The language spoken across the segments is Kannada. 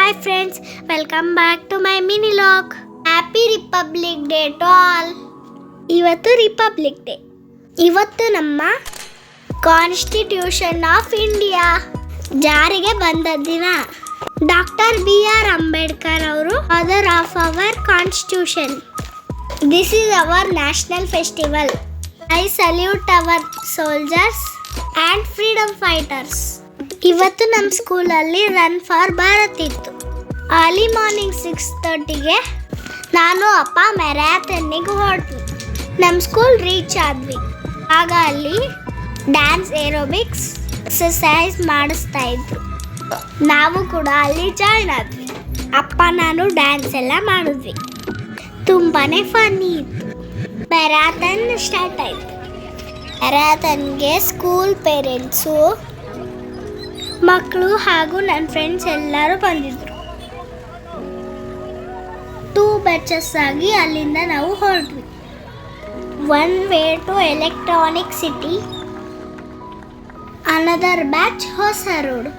Hi friends, welcome back to my mini log. Happy Republic Day to all. ಇವತ್ತು ರಿಪಬ್ಲಿಕ್ ಡೇ. ಇವತ್ತು ನಮ್ಮ ಕಾನ್ಸ್ಟಿಟ್ಯೂಷನ್ ಆಫ್ ಇಂಡಿಯಾ ಜಾರಿಗೆ ಬಂದ ದಿನ. Doctor B.R. ಅಂಬೇಡ್ಕರ್ ಅವರು father of our constitution. This is our national festival. I salute our soldiers and freedom fighters. ಇವತ್ತು ನಮ್ಮ ಸ್ಕೂಲಲ್ಲಿ ರನ್ ಫಾರ್ ಭಾರತ್ ಇತ್ತು. ಅರ್ಲಿ ಮಾರ್ನಿಂಗ್ 6:30ಗೆ ನಾನು ಅಪ್ಪ ಮ್ಯಾರಥಾನ್ನಿಗೆ ಹೊರಟ್ವಿ. ನಮ್ಮ ಸ್ಕೂಲ್ ರೀಚ್ ಆದ್ವಿ. ಆಗ ಅಲ್ಲಿ ಡ್ಯಾನ್ಸ್ ಏರೋಬಿಕ್ಸ್ ಎಕ್ಸಸೈಸ್ ಮಾಡಿಸ್ತಾ ಇದ್ರು. ನಾವು ಕೂಡ ಅಲ್ಲಿ ಜಾಯ್ನ್ ಆದ್ವಿ. ಅಪ್ಪ ನಾನು ಡ್ಯಾನ್ಸ್ ಎಲ್ಲ ಮಾಡಿದ್ವಿ. ತುಂಬಾ ಫನ್ನಿ ಇತ್ತು. ಮ್ಯಾರಥಾನ್ ಸ್ಟಾರ್ಟ್ ಆಯಿತು. ಮ್ಯಾರಥಾನ್ಗೆ ಸ್ಕೂಲ್ ಪೇರೆಂಟ್ಸು, ಮಕ್ಕಳು ಹಾಗೂ ನನ್ನ ಫ್ರೆಂಡ್ಸ್ ಎಲ್ಲರೂ ಬಂದಿದ್ರು. 2 ಬ್ಯಾಚಸ್ ಆಗಿ ಅಲ್ಲಿಂದ ನಾವು ಹೊರಟ್ವಿ. One way to Electronic City, another batch ಹೊಸ ರೋಡ್.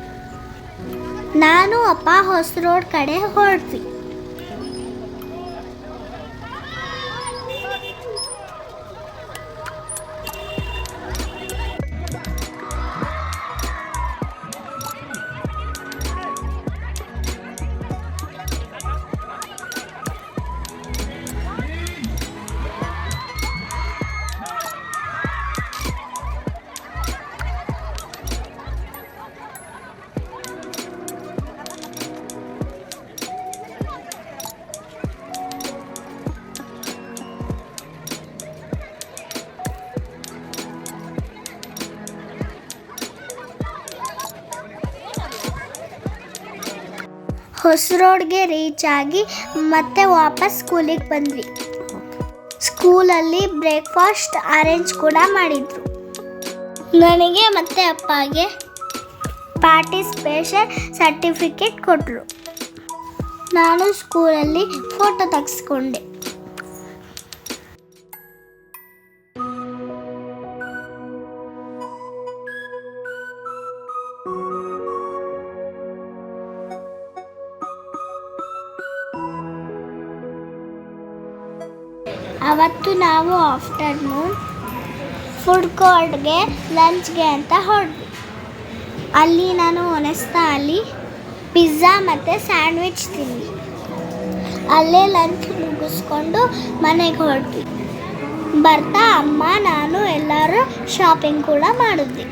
ನಾನು ಅಪ್ಪ ಹೊಸ ರೋಡ್ ಕಡೆ ಹೊರಟ್ವಿ. ಹೊಸ ರೋಡ್ಗೆ ರೀಚ್ ಆಗಿ ಮತ್ತೆ ವಾಪಸ್ ಸ್ಕೂಲಿಗೆ ಬಂದ್ವಿ. ಸ್ಕೂಲಲ್ಲಿ ಬ್ರೇಕ್ಫಾಸ್ಟ್ ಅರೇಂಜ್ ಕೂಡ ಮಾಡಿದ್ರು. ನನಗೆ ಮತ್ತು ಅಪ್ಪಗೆ ಪಾರ್ಟಿಸಿಪೇಷನ್ ಸರ್ಟಿಫಿಕೇಟ್ ಕೊಟ್ಟರು. ನಾನು ಸ್ಕೂಲಲ್ಲಿ ಫೋಟೋ ತೆಗೆಸ್ಕೊಂಡೆ. ಅವತ್ತು ನಾವು ಆಫ್ಟರ್ನೂನ್ ಫುಡ್ ಕೋರ್ಟ್ಗೆ ಲಂಚ್ಗೆ ಅಂತ ಹೊರಟ್ವಿ. ಅಲ್ಲಿ ನಾನು ಅಲ್ಲಿ ಪಿಜ್ಜಾ ಮತ್ತು ಸ್ಯಾಂಡ್ವಿಚ್ ತಿಂದ್ವಿ. ಅಲ್ಲೇ ಲಂಚ್ ಮುಗಿಸ್ಕೊಂಡು ಮನೆಗೆ ಹೊರಟ್ವಿ. ಬರ್ತಾ ಅಮ್ಮ ನಾನು ಎಲ್ಲರೂ ಶಾಪಿಂಗ್ ಕೂಡ ಮಾಡಿದ್ವಿ.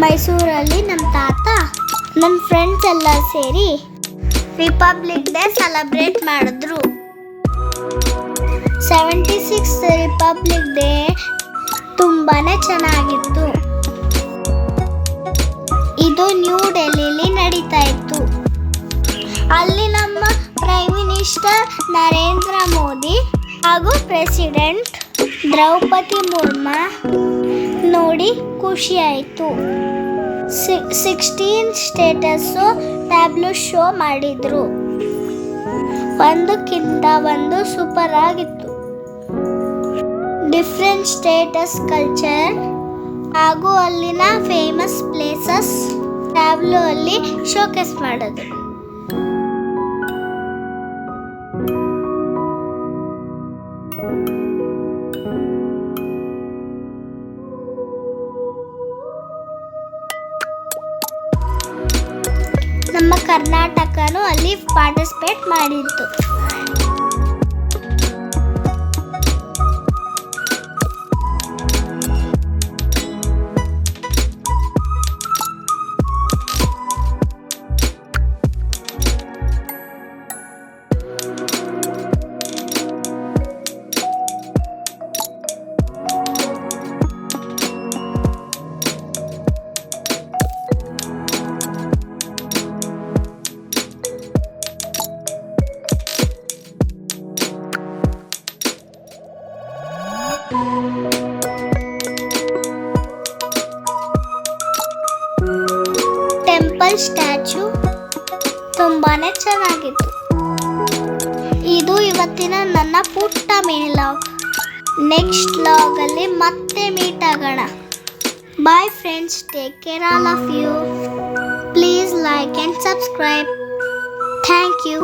ಮೈಸೂರಲ್ಲಿ ನಮ್ಮ ತಾತ ನನ್ನ ಫ್ರೆಂಡ್ಸ್ ಎಲ್ಲ ಸೇರಿ ರಿಪಬ್ಲಿಕ್ ಡೇ ಸೆಲೆಬ್ರೇಟ್ ಮಾಡಿದ್ರು. 76th ರಿಪಬ್ಲಿಕ್ ಡೇ ತುಂಬಾ ಚೆನ್ನಾಗಿತ್ತು. ಇದು ನ್ಯೂ ಡೆಲ್ಲಿಲಿ ನಡೀತಾ ಇತ್ತು. ಅಲ್ಲಿ ನಮ್ಮ ಪ್ರೈಮ್ ಮಿನಿಸ್ಟರ್ ನರೇಂದ್ರ ಮೋದಿ ಹಾಗೂ ಪ್ರೆಸಿಡೆಂಟ್ ದ್ರೌಪದಿ ಮುರ್ಮು ನೋಡಿ ಖುಷಿ ಆಯಿತು. 16 ಸ್ಟೇಟಸ್ಸು ಟ್ಯಾಬ್ಲೋ ಶೋ ಮಾಡಿದ್ರು. ಒಂದಕ್ಕಿಂತ ಒಂದು ಸೂಪರ್ ಆಗಿತ್ತು. ಡಿಫ್ರೆಂಟ್ ಸ್ಟೇಟಸ್ ಕಲ್ಚರ್ ಹಾಗೂ ಅಲ್ಲಿನ ಫೇಮಸ್ ಪ್ಲೇಸಸ್ ಟ್ಯಾಬ್ಲೋ ಅಲ್ಲಿ ಶೋಕೇಸ್ ಮಾಡಿದ್ರು. ನಮ್ಮ ಕರ್ನಾಟಕನೂ ಅಲ್ಲಿ ಪಾರ್ಟಿಸಿಪೇಟ್ ಮಾಡಿತ್ತು. ಟೆಂಪಲ್ ಸ್ಟ್ಯಾಚು ತುಂಬಾನೇ ಚೆನ್ನಾಗಿತ್ತು. ಇವತ್ತಿನ ನನ್ನ ಪುಟ್ಟ ಮಿನಿ ಲಾಗ್. ನೆಕ್ಸ್ಟ್ ಲಾಗಲ್ಲಿ ಮತ್ತೆ ಮೀಟ್ ಆಗೋಣ. Bye friends, take care all of you. Please like and subscribe. Thank you.